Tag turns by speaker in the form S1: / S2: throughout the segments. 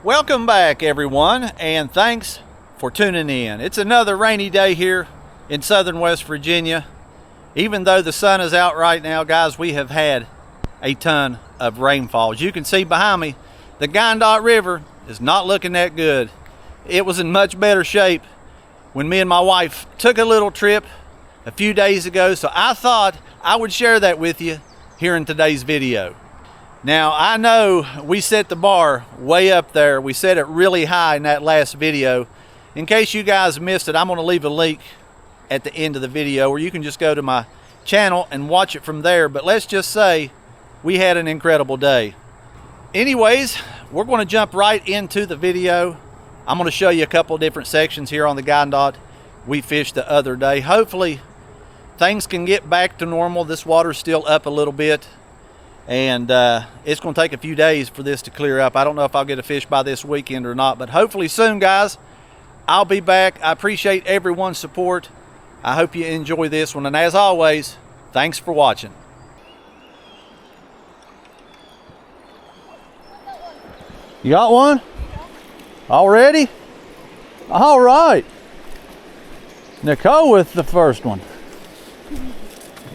S1: Welcome back, everyone, and thanks for tuning in. It's another rainy day here in southern West Virginia. Even though the sun is out right now, guys, we have had a ton of rainfall. As you can see behind me, the Wyandotte River is not looking that good. It was in much better shape when me and my wife took a little trip a few days ago, so I thought I would share that with you here in today's video. Now, I know we set the bar way up there. We set it really high in that last video. In case you guys missed it, I'm going to leave a link at the end of the video where you can just go to my channel and watch it from there. But let's just say we had an incredible day. Anyways, we're going to jump right into the video. I'm going to show you a couple of different sections here on the Wyandotte we fished the other day. Hopefully, things can get back to normal. This water's still up a little bit. And it's going to take a few days for this to clear up. I don't know if I'll get a fish by this weekend or not, but hopefully soon, guys. I'll be back. I appreciate everyone's support. I hope you enjoy this one. And as always, thanks for watching. You got one? Already? All right. Nicole with the first one.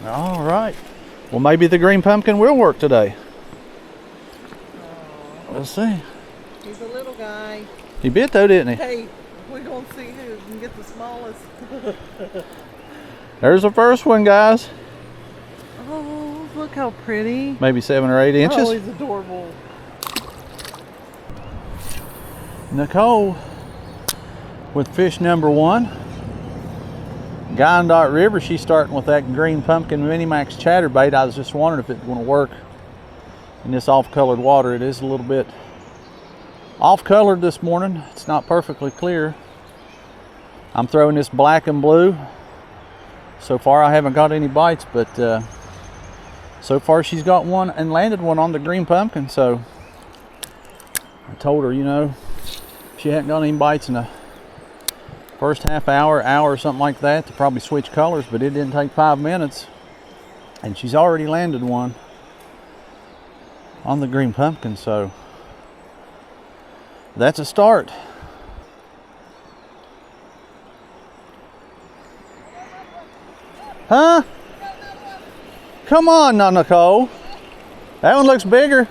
S1: All right. Well, maybe the green pumpkin will work today. We'll see.
S2: He's a little guy.
S1: He bit though, didn't he?
S2: Hey, we're going to see who can get the smallest.
S1: There's the first one, guys.
S2: Oh, look how pretty.
S1: Maybe 7 or 8 inches.
S2: Oh, he's adorable.
S1: Nicole with fish number 1. Wyandotte River, she's starting with that green pumpkin Minimax chatterbait. I was just wondering if it's going to work in this off-colored water. It is a little bit off-colored this morning. It's not perfectly clear. I'm throwing this black and blue. So far I haven't got any bites, but so far she's got one and landed one on the green pumpkin. So I told her, you know, she hadn't got any bites in the first half hour or something like that to probably switch colors, but it didn't take 5 minutes and she's already landed one on the green pumpkin, so that's a start. Huh? Come on now, Nicole. That one looks bigger.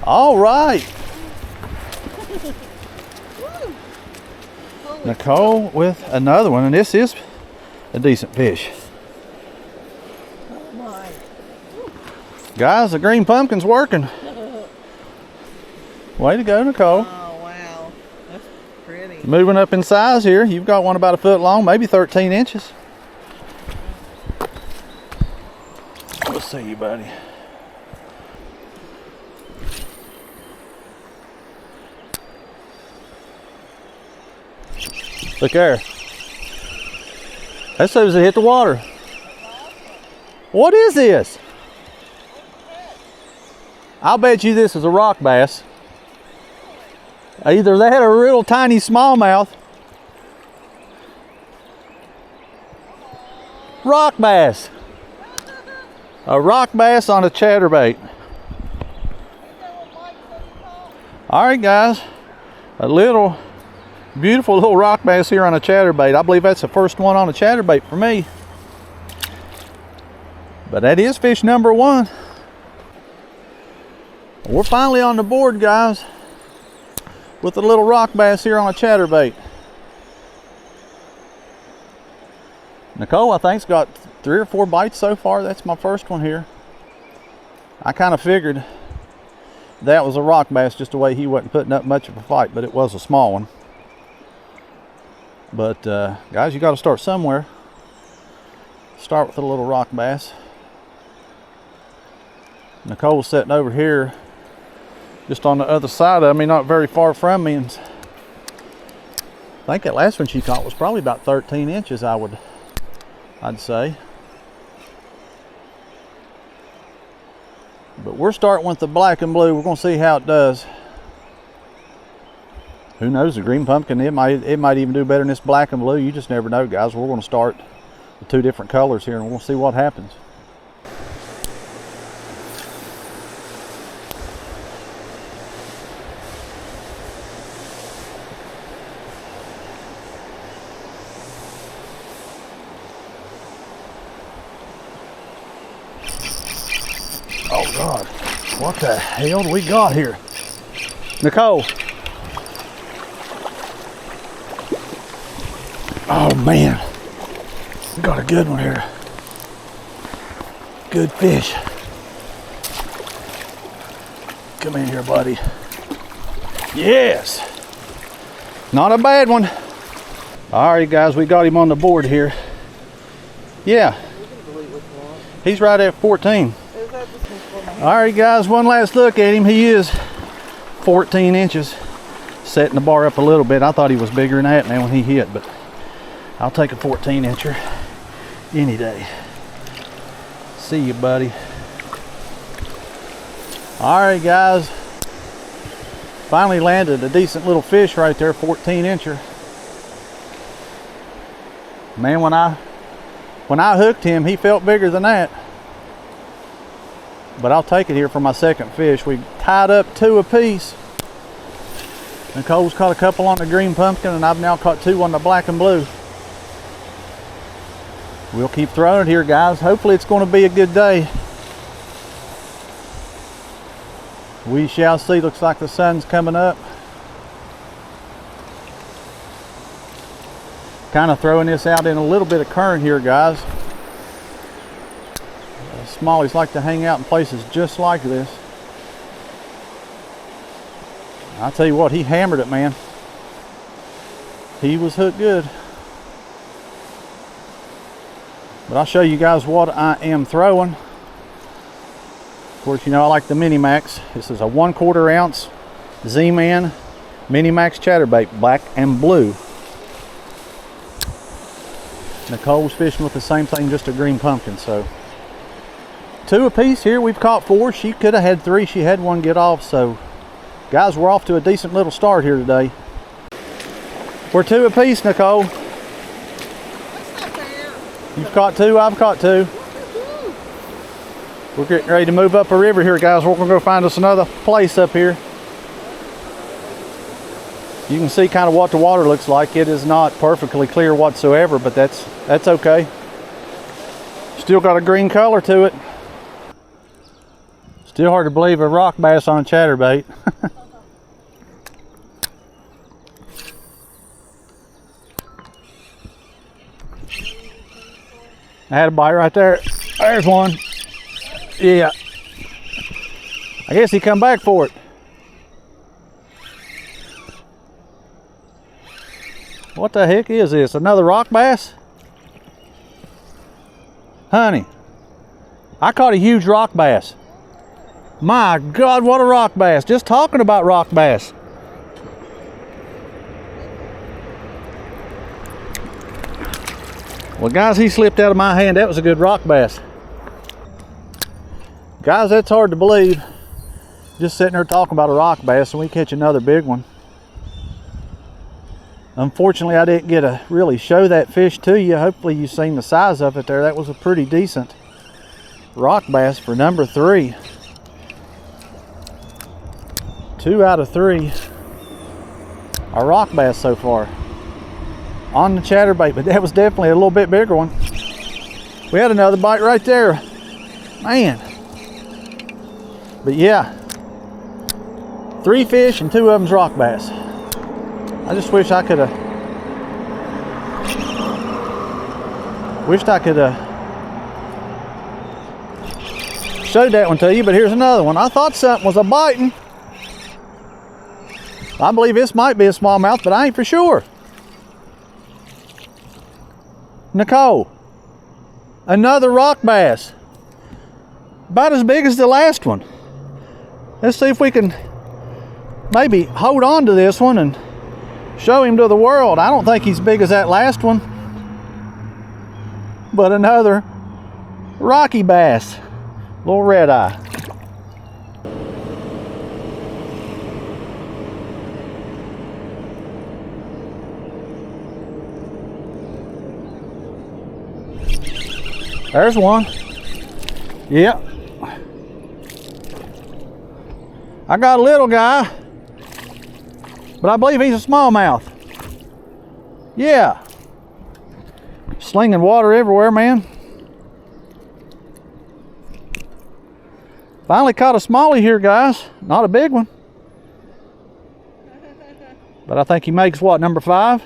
S1: All right. Nicole with another one, and this is a decent fish.
S2: Oh my.
S1: Guys, the green pumpkin's working. Way to go, Nicole.
S2: Oh, wow. That's pretty.
S1: Moving up in size here. You've got one about a foot long, maybe 13 inches. We'll see you, buddy. Look there. That's as soon as it hit the water. What is this? I'll bet you this is a rock bass. Either that or a little tiny smallmouth. Rock bass. A rock bass on a chatterbait. All right, guys. A little beautiful little rock bass here on a chatterbait. I believe that's the first one on a chatterbait for me. But that is fish number 1. We're finally on the board, guys, with a little rock bass here on a chatterbait. Nicole, I think's got 3 or 4 bites so far. That's my first one here. I kind of figured that was a rock bass, just the way he wasn't putting up much of a fight, but it was a small one. But guys, you got to start somewhere. Start with a little rock bass. Nicole's sitting over here just on the other side of me, not very far from me, and I think that last one she caught was probably about 13 inches, I'd say. But we're starting with the black and blue. We're going to see how it does. Who knows, the green pumpkin, it might even do better than this black and blue. You just never know, guys. We're going to start with 2 different colors here, and we'll see what happens. Oh God, what the hell do we got here? Nicole. Oh man, we got a good one here. Good fish. Come in here, buddy. Yes. Not a bad one. All right, guys, we got him on the board here. Yeah. He's right at 14. All right, guys, one last look at him. He is 14 inches. Setting the bar up a little bit. I thought he was bigger than that, man, when he hit, but I'll take a 14 incher any day. See you, buddy. All right, guys. Finally landed a decent little fish right there, 14 incher. Man, when I hooked him, he felt bigger than that. But I'll take it here for my second fish. We tied up 2 apiece. Nicole's caught a couple on the green pumpkin, and I've now caught 2 on the black and blue. We'll keep throwing it here, guys. Hopefully it's going to be a good day. We shall see. Looks like the sun's coming up. Kind of throwing this out in a little bit of current here, guys. Smallies like to hang out in places just like this. I'll tell you what, he hammered it, man. He was hooked good. But I'll show you guys what I am throwing. Of course, you know I like the Mini Max. This is a 1/4 ounce Z-Man Mini Max chatterbait, black and blue. Nicole's fishing with the same thing, just a green pumpkin. So 2 apiece here. We've caught 4. She could have had 3. She had 1 get off. So guys, we're off to a decent little start here today. We're 2 apiece, Nicole.
S2: That's not fair.
S1: You've caught 2, I've caught 2. We're getting ready to move up a river here, guys. We're gonna go find us another place up here. You can see kind of what the water looks like. It is not perfectly clear whatsoever, but that's okay. Still got a green color to it. Still hard to believe a rock bass on a chatterbait. I had a bite right there. There's one. Yeah. I guess he come back for it. What the heck is this? Another rock bass? Honey, I caught a huge rock bass. My God, what a rock bass. Just talking about rock bass. Well, guys, he slipped out of my hand. That was a good rock bass. Guys, that's hard to believe. Just sitting there talking about a rock bass and we catch another big one. Unfortunately, I didn't get to really show that fish to you. Hopefully you've seen the size of it there. That was a pretty decent rock bass for number 3. 2 out of 3 are rock bass so far on the chatterbait, but that was definitely a little bit bigger one. We had another bite right there, man. But yeah, 3 fish and 2 of them's rock bass. I just wish I could have showed that one to you, but here's another one. I thought something was a biting. I believe this might be a smallmouth, but I ain't for sure. Nicole, another rock bass. About as big as the last one. Let's see if we can maybe hold on to this one and show him to the world. I don't think he's big as that last one. But another rocky bass. Little red eye. There's one. Yep. I got a little guy, but I believe he's a smallmouth. Yeah. Slinging water everywhere, man. Finally caught a smallie here, guys. Not a big one. But I think he makes what, number 5?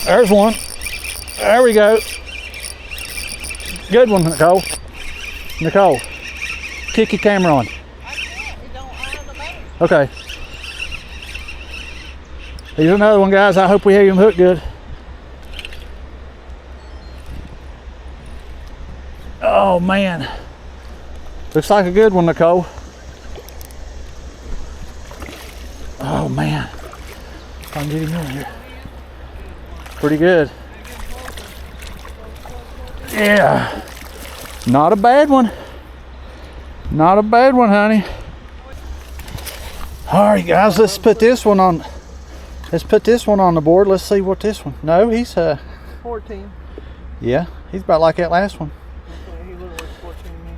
S1: There's one. There we go. Good one, Nicole. Nicole, kick your camera on. Okay. Here's another one, guys. I hope we have him hooked good. Oh, man. Looks like a good one, Nicole. Oh, man. If I can get him in here. Pretty good. Yeah. Not a bad one. Not a bad one, honey. All right, guys, let's put this one on. Let's put this one on the board. Let's see what this one. No, he's
S2: 14.
S1: Yeah, he's about like that last one.
S2: He looked like 14 to me.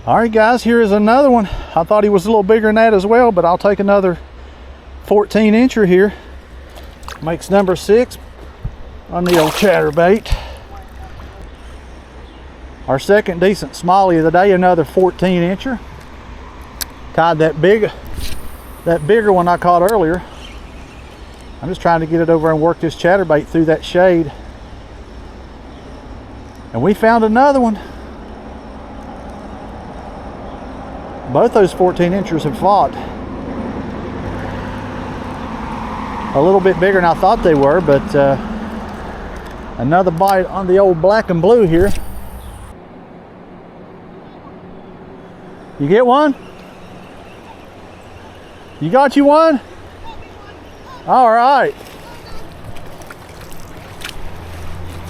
S1: All right, guys, here is another one. I thought he was a little bigger than that as well, but I'll take another 14 incher here. Makes number 6 on the old chatterbait. Our second decent smallie of the day, another 14 incher. Tied that bigger one I caught earlier. I'm just trying to get it over and work this chatterbait through that shade. And we found another one. Both those 14 inchers have fought. A little bit bigger than I thought they were, but another bite on the old black and blue here. You get one? You got you one? All right.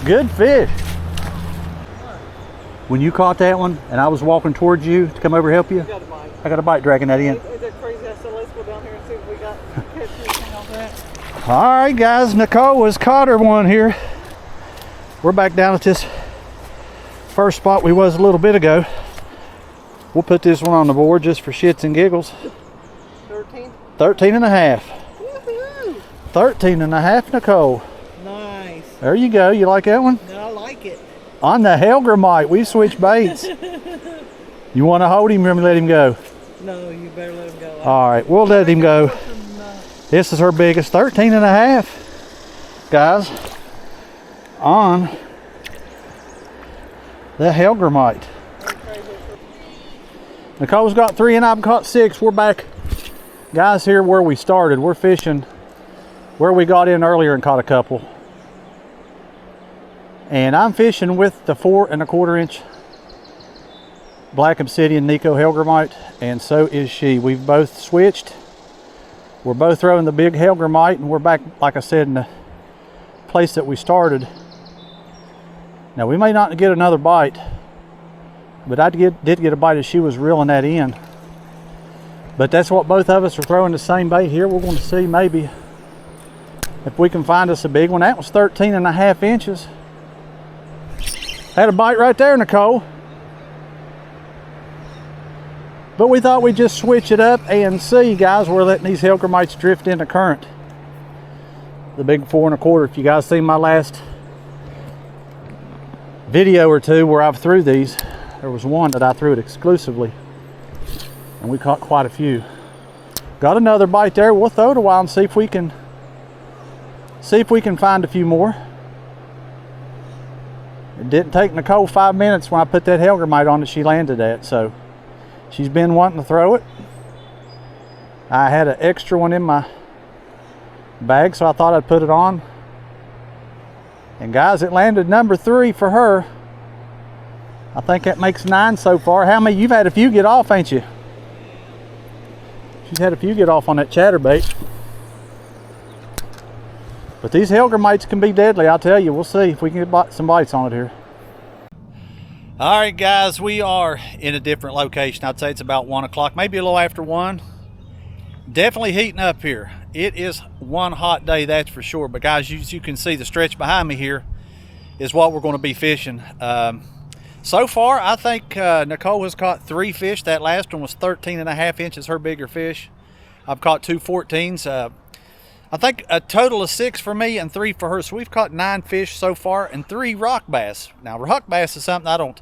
S1: Good fish. When you caught that one and I was walking towards you to come over help you, I got a bite dragging that in.
S2: Is that crazy? I said, let's go down here and see if we got anything on that.
S1: All right, guys, Nicole has caught her one here. We're back down at this first spot we was a little bit ago. We'll put this one on the board just for shits and giggles.
S2: 13?
S1: 13 and a half.
S2: Woohoo!
S1: 13 and a half, Nicole.
S2: Nice.
S1: There you go. You like that one?
S2: I like it.
S1: On the Helgramite, we switched baits. You want to hold him or let him go?
S2: No, you better let him go.
S1: All right, we'll let him go. This is her biggest, 13 and a half, guys, on the Helgramite. Nicole's got 3 and I've caught 6. We're back, guys, here where we started. We're fishing where we got in earlier and caught a couple. And I'm fishing with the 4 1/4 inch Black Obsidian Nico Helgramite, and so is she. We've both switched. We're both throwing the big Helgramite, and we're back, like I said, in the place that we started. Now, we may not get another bite, but I did get a bite as she was reeling that in. But that's what both of us are throwing, the same bait here. We're going to see maybe if we can find us a big one. That was 13 and a half inches. Had a bite right there, Nicole. But we thought we'd just switch it up and see, guys. We're letting these Helgramites drift into current. The big 4 1/4. If you guys seen my last video or two where I've threw these, there was one that I threw it exclusively, and we caught quite a few. Got another bite there. We'll throw it a while and see if we can find a few more. It didn't take Nicole 5 minutes when I put that Helgramite on that she landed at, so she's been wanting to throw it. I had an extra one in my bag, so I thought I'd put it on. And guys, it landed number 3 for her. I think that makes 9 so far. How many? You've had a few get off, ain't you? She's had a few get off on that chatterbait. But these Helgramites can be deadly, I'll tell you. We'll see if we can get some bites on it here. All right, guys, we are in a different location. I'd say it's about 1 o'clock, maybe a little after 1. Definitely heating up here. It is one hot day, that's for sure. But guys, you can see the stretch behind me here is what we're going to be fishing. So far, I think Nicole has caught 3 fish. That last one was 13 and a half inches, her bigger fish. I've caught 2 14s. I think a total of 6 for me and 3 for her. So we've caught 9 fish so far and 3 rock bass. Now rock bass is something I don't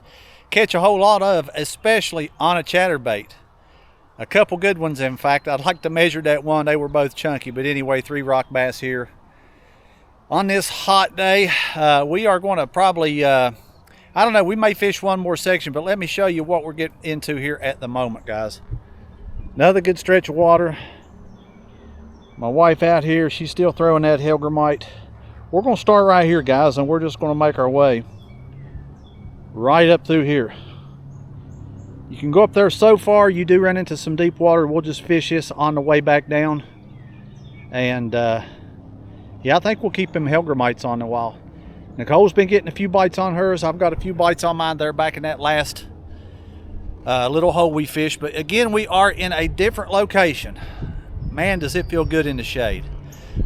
S1: catch a whole lot of, especially on a chatterbait. A couple good ones, in fact. I'd like to measure that one. They were both chunky, but anyway, 3 rock bass here. On this hot day, we are going to probably, I don't know, we may fish one more section, but let me show you what we're getting into here at the moment, guys. Another good stretch of water. My wife out here, she's still throwing that hellgrammite. We're going to start right here, guys, and we're just going to make our way right up through here. You can go up there so far. You do run into some deep water. We'll just fish this on the way back down. And yeah, I think we'll keep them hellgrammites on a while. Nicole's been getting a few bites on hers. I've got a few bites on mine there back in that last little hole we fished. But again, we are in a different location. Man, does it feel good in the shade.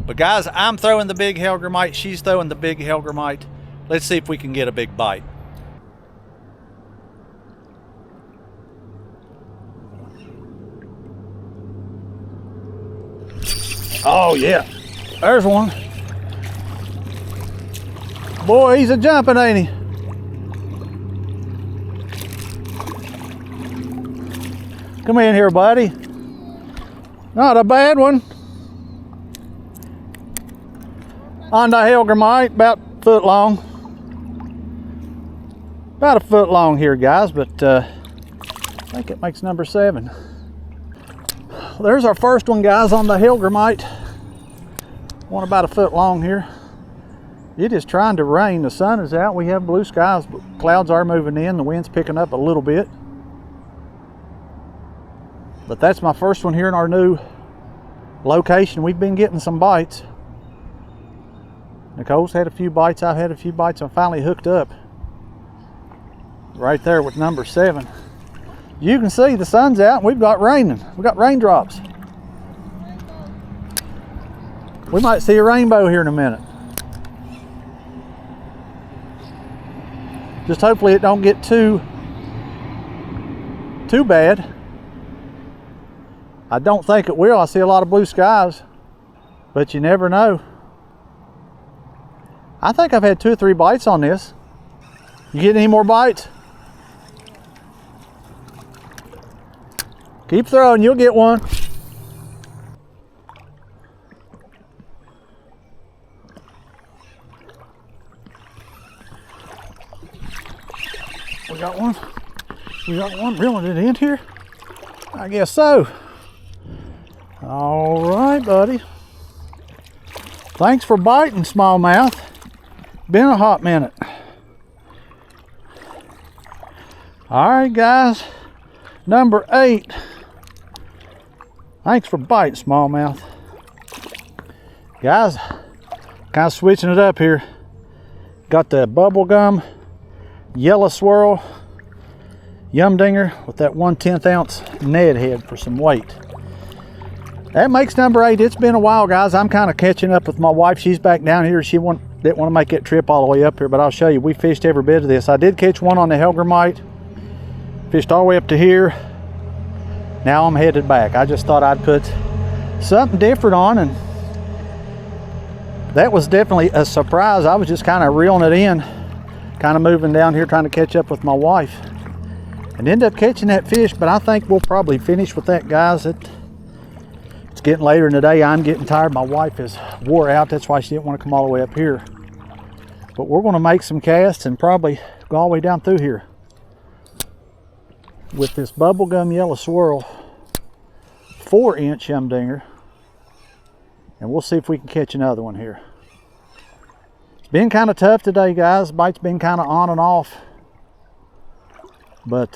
S1: But guys, I'm throwing the big hellgrammite. She's throwing the big hellgrammite. Let's see if we can get a big bite. Oh yeah, there's one. Boy, he's a jumping, ain't he? Come in here, buddy. Not a bad one. On the hellgrammite, about a foot long. About a foot long here, guys, but I think it makes number 7. There's our first one, guys, on the hellgrammite. One about a foot long here. It is trying to rain. The sun is out. We have blue skies, but clouds are moving in. The wind's picking up a little bit. But that's my first one here in our new location. We've been getting some bites. Nicole's had a few bites. I've had a few bites. I'm finally hooked up right there with number 7. You can see the sun's out and we've got raining. We've got raindrops. We might see a rainbow here in a minute. Just hopefully it don't get too bad. I don't think it will. I see a lot of blue skies, but you never know. I think I've had 2 or 3 bites on this. You get any more bites? Keep throwing, you'll get one. We got one. We got one. Reeling it in here? I guess so. All right, buddy. Thanks for biting, smallmouth. Been a hot minute. All right, guys. Number 8. Thanks for biting, smallmouth. Guys, kind of switching it up here. Got the bubblegum yellow swirl yum dinger with that 1/10 ounce Ned head for some weight. That makes number 8. It's been a while, guys. I'm kind of catching up with my wife. She's back down here. She didn't want to make that trip all the way up here, but I'll show you. We fished every bit of this. I did catch one on the hellgrammite. Fished all the way up to here. Now I'm headed back. I just thought I'd put something different on, and that was definitely a surprise. I was just kind of reeling it in, kind of moving down here trying to catch up with my wife, and ended up catching that fish. But I think we'll probably finish with that, guys. It's getting later in the day. I'm getting tired. My wife is wore out. That's why she didn't want to come all the way up here. But we're going to make some casts and probably go all the way down through here with this bubblegum yellow swirl 4-inch yum dinger, and we'll see if we can catch another one here. It's been kind of tough today, guys. Bite's been kind of on and off, but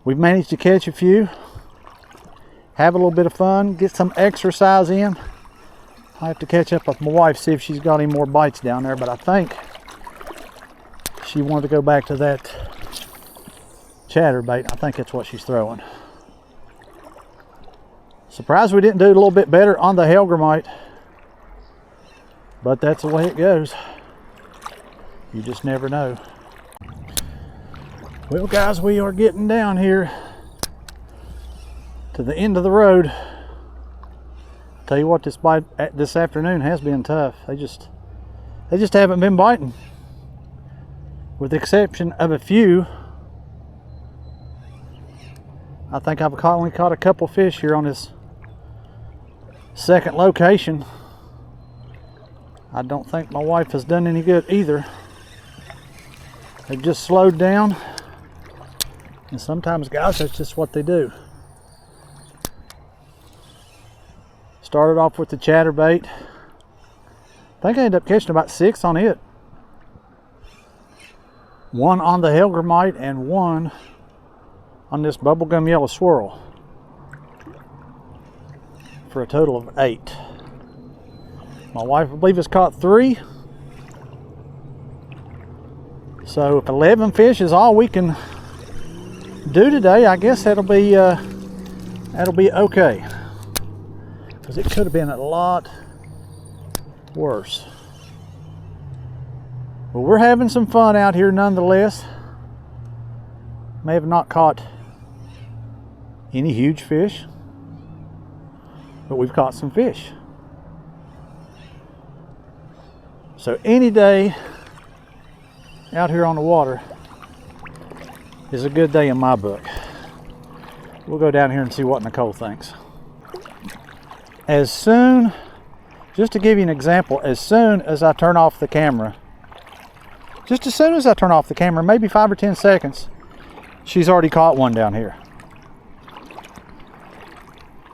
S1: we've managed to catch a few, have a little bit of fun, get some exercise in. I have to catch up with my wife, see if she's got any more bites down there, but I think she wanted to go back to that chatterbait. I think that's what she's throwing. Surprised we didn't do a little bit better on the hellgrammite, but that's the way it goes. You just never know. Well, guys, we are getting down here to the end of the road. Tell you what, this bite this afternoon has been tough. They just haven't been biting, with the exception of a few. I think I've only caught a couple fish here on this second location. I don't think my wife has done any good either. They've just slowed down, and sometimes, guys, that's just what they do. Started off with the chatterbait. I think I ended up catching about 6 on it. 1 on the Hellgrammite and 1 on this bubblegum yellow swirl, for a total of 8. My wife, I believe, has caught 3. So if 11 fish is all we can do today, I guess that'll be okay. Because it could have been a lot worse. But we're having some fun out here nonetheless. May have not caught any huge fish, but we've caught some fish. So any day out here on the water is a good day in my book. We'll go down here and see what Nicole thinks. Just to give you an example, as soon as I turn off the camera, maybe 5 or 10 seconds, she's already caught one down here.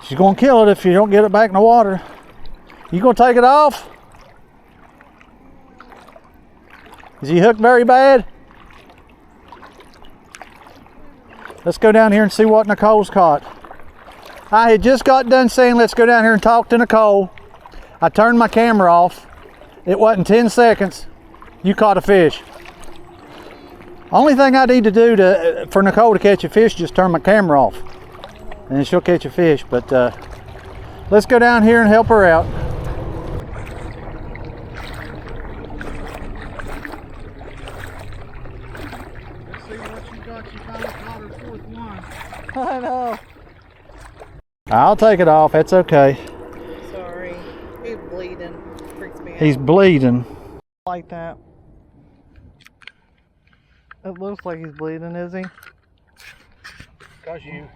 S1: She's gonna kill it if you don't get it back in the water. You gonna take it off? Is he hooked very bad? Let's go down here and see what Nicole's caught. I had just got done saying let's go down here and talk to Nicole. I turned my camera off. It wasn't 10 seconds. You caught a fish. Only thing I need to do for Nicole to catch a fish, just turn my camera off, and then she'll catch a fish. But let's go down here and help her out. Let's see what she got. She finally caught her 4th one.
S2: I know.
S1: I'll take it off. It's okay.
S2: Sorry. He's bleeding. Freaks me out.
S1: He's bleeding.
S2: Like that. It looks like he's bleeding, is he?
S1: Because you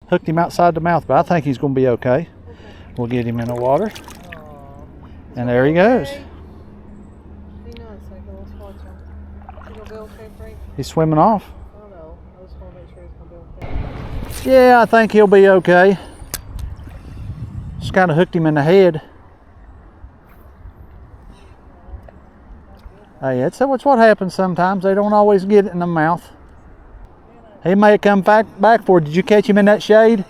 S1: hooked him outside the mouth, but I think he's going to be okay. We'll get him in the water. And there he goes.
S2: Hang on a second, let's watch him. Is he going to be okay, Frank?
S1: He's swimming off.
S2: I know. I just want to make sure he's going to be okay.
S1: Yeah, I think he'll be okay. Just kind of hooked him in the head. Hey, that's what happens sometimes. They don't always get it in the mouth. He may have come back for it. Did you catch him in that shade?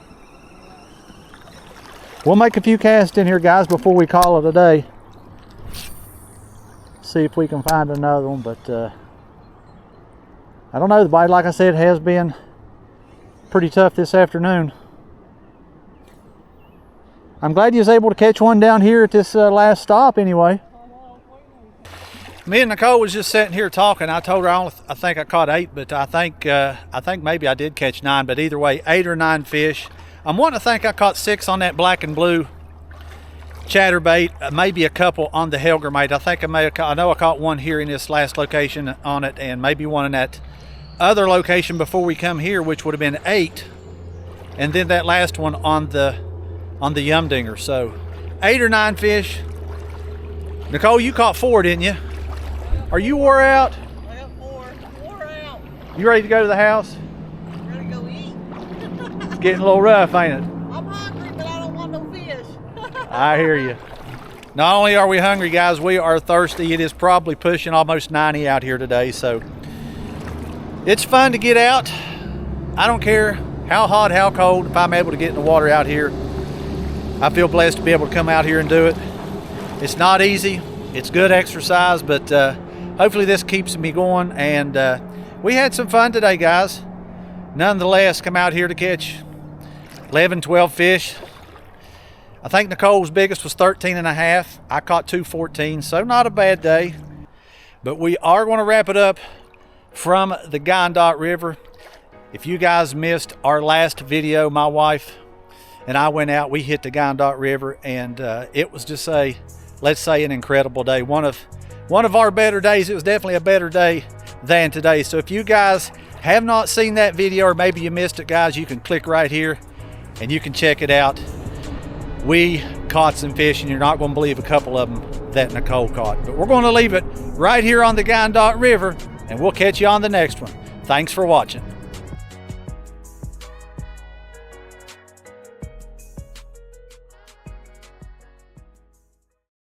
S1: We'll make a few casts in here, guys, before we call it a day. See if we can find another one, but I don't know. The bite, like I said, has been pretty tough this afternoon. I'm glad you was able to catch one down here at this last stop anyway. Me and Nicole was just sitting here talking. I told her I think I caught 8, but I think maybe I did catch 9. But either way, 8 or 9 fish. I'm wanting to think I caught 6 on that black and blue chatterbait, maybe a couple on the Hellgrammite. I know I caught one here in this last location on it, and maybe one in that other location before we come here, which would have been 8, and then that last one on the Yumdinger. So 8 or 9 fish. Nicole, you caught 4, didn't you? Are you wore out?
S2: I got 4. Wore out.
S1: You ready to go to the house?
S2: Ready to go eat?
S1: It's getting a little rough, ain't it?
S2: I'm hungry, but I don't want no fish.
S1: I hear you. Not only are we hungry, guys, we are thirsty. It is probably pushing almost 90 out here today, so it's fun to get out. I don't care how hot, how cold. If I'm able to get in the water out here, I feel blessed to be able to come out here and do it. It's not easy. It's good exercise, but hopefully this keeps me going. And we had some fun today, guys. Nonetheless, come out here to catch 11, 12 fish. I think Nicole's biggest was 13.5. I caught 2 14, so not a bad day. But we are going to wrap it up from the Guyandotte River. If you guys missed our last video, my wife and I went out. We hit the Wyandotte River, and it was just let's say an incredible day. One of our better days. It was definitely a better day than today. So if you guys have not seen that video, or maybe you missed it, guys, you can click right here and you can check it out. We caught some fish, and you're not going to believe a couple of them that Nicole caught. But we're going to leave it right here on the Wyandotte River, and we'll catch you on the next one. Thanks for watching.